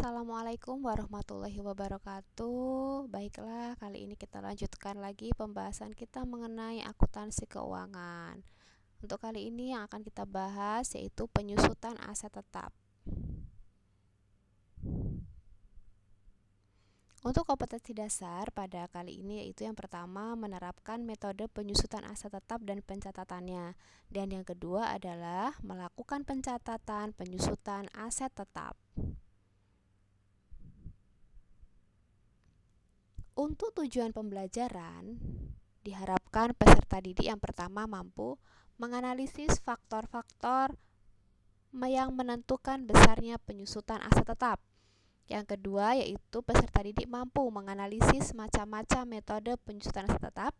Assalamualaikum warahmatullahi wabarakatuh. Baiklah, kali ini kita lanjutkan lagi pembahasan kita mengenai akuntansi keuangan. Untuk kali ini yang akan kita bahas yaitu penyusutan aset tetap. Untuk kompetensi dasar pada kali ini yaitu yang pertama menerapkan metode penyusutan aset tetap dan pencatatannya. Dan yang kedua adalah melakukan pencatatan penyusutan aset tetap. Untuk tujuan pembelajaran, diharapkan peserta didik yang pertama mampu menganalisis faktor-faktor yang menentukan besarnya penyusutan aset tetap. Yang kedua yaitu peserta didik mampu menganalisis macam-macam metode penyusutan aset tetap.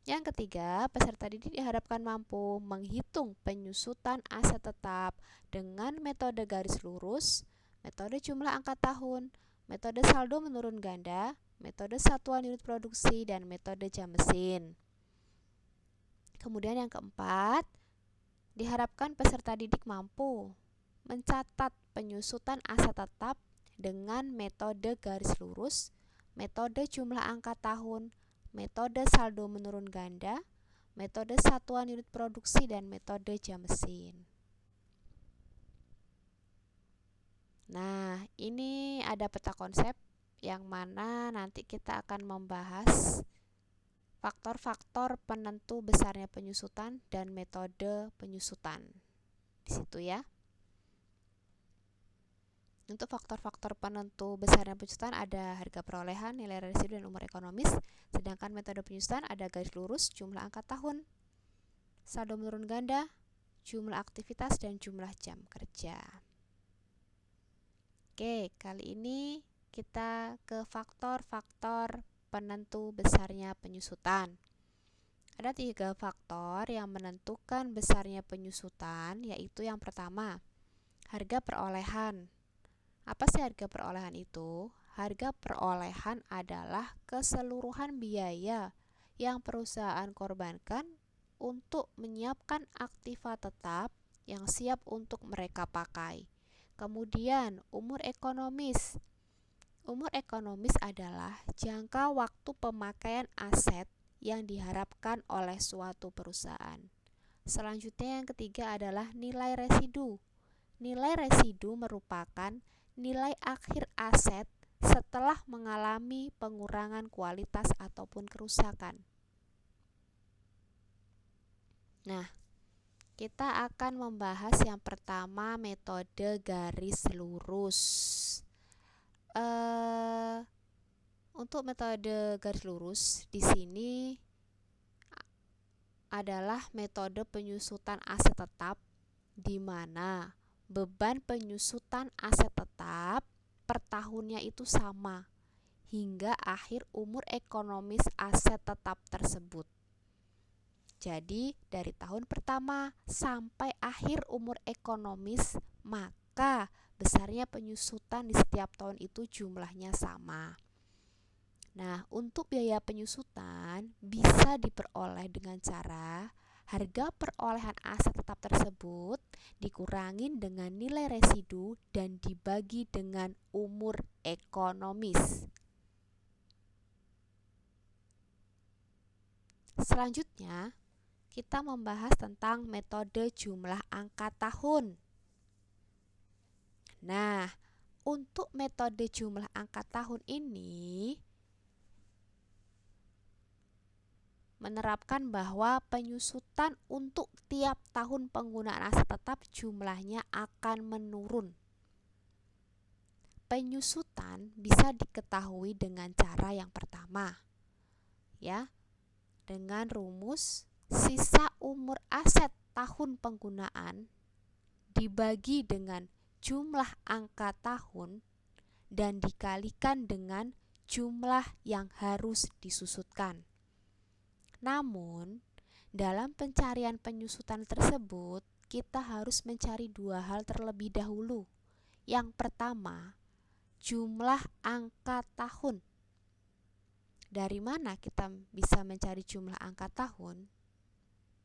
Yang ketiga, peserta didik diharapkan mampu menghitung penyusutan aset tetap dengan metode garis lurus, metode jumlah angka tahun, metode saldo menurun ganda, metode satuan unit produksi, dan metode jam mesin. Kemudian yang keempat, diharapkan peserta didik mampu mencatat penyusutan aset tetap dengan metode garis lurus, metode jumlah angka tahun, metode saldo menurun ganda, metode satuan unit produksi, dan metode jam mesin. Nah, ini ada peta konsep yang mana nanti kita akan membahas faktor-faktor penentu besarnya penyusutan dan metode penyusutan di situ ya. Untuk faktor-faktor penentu besarnya penyusutan ada harga perolehan, nilai residu, dan umur ekonomis. Sedangkan metode penyusutan ada garis lurus, jumlah angka tahun, saldo menurun ganda, jumlah aktivitas, dan jumlah jam kerja. Oke, kali ini kita ke faktor-faktor penentu besarnya penyusutan. Ada 3 faktor yang menentukan besarnya penyusutan, yaitu yang pertama, harga perolehan. Apa sih harga perolehan itu? Harga perolehan adalah keseluruhan biaya yang perusahaan korbankan untuk menyiapkan aktiva tetap yang siap untuk mereka pakai. Kemudian, umur ekonomis. Umur ekonomis adalah jangka waktu pemakaian aset yang diharapkan oleh suatu perusahaan. Selanjutnya yang ketiga adalah nilai residu. Nilai residu merupakan nilai akhir aset setelah mengalami pengurangan kualitas ataupun kerusakan. Nah, kita akan membahas yang pertama metode garis lurus. Untuk metode garis lurus di sini adalah metode penyusutan aset tetap di mana beban penyusutan aset tetap per tahunnya itu sama hingga akhir umur ekonomis aset tetap tersebut. Jadi dari tahun pertama sampai akhir umur ekonomis, maka besarnya penyusutan di setiap tahun itu jumlahnya sama. Nah, untuk biaya penyusutan bisa diperoleh dengan cara harga perolehan aset tetap tersebut dikurangin dengan nilai residu dan dibagi dengan umur ekonomis. Selanjutnya, kita membahas tentang metode jumlah angka tahun. Nah, untuk metode jumlah angka tahun ini menerapkan bahwa penyusutan untuk tiap tahun penggunaan aset tetap jumlahnya akan menurun. Penyusutan bisa diketahui dengan cara yang pertama, ya, dengan rumus sisa umur aset tahun penggunaan dibagi dengan jumlah angka tahun dan dikalikan dengan jumlah yang harus disusutkan. Namun, dalam pencarian penyusutan tersebut, kita harus mencari 2 hal terlebih dahulu. Yang pertama, jumlah angka tahun. Dari mana kita bisa mencari jumlah angka tahun?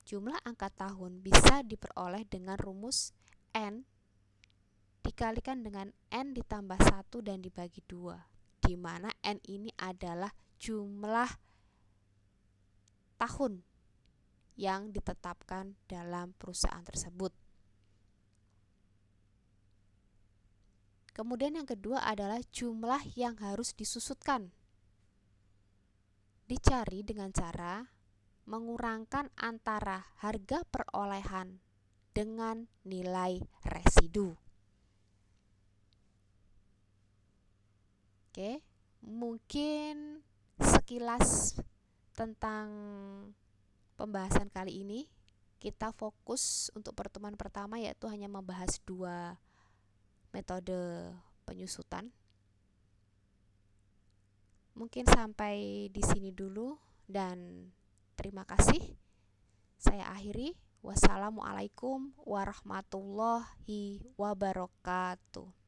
Jumlah angka tahun bisa diperoleh dengan rumus N dikalikan dengan N ditambah 1 dan dibagi 2, di mana N ini adalah jumlah tahun yang ditetapkan dalam perusahaan tersebut. Kemudian yang kedua adalah jumlah yang harus disusutkan. Dicari dengan cara mengurangkan antara harga perolehan dengan nilai residu. Oke, mungkin sekilas tentang pembahasan kali ini. Kita fokus untuk pertemuan pertama yaitu hanya membahas 2 metode penyusutan. Mungkin sampai di sini dulu dan terima kasih. Saya akhiri. Wassalamualaikum warahmatullahi wabarakatuh.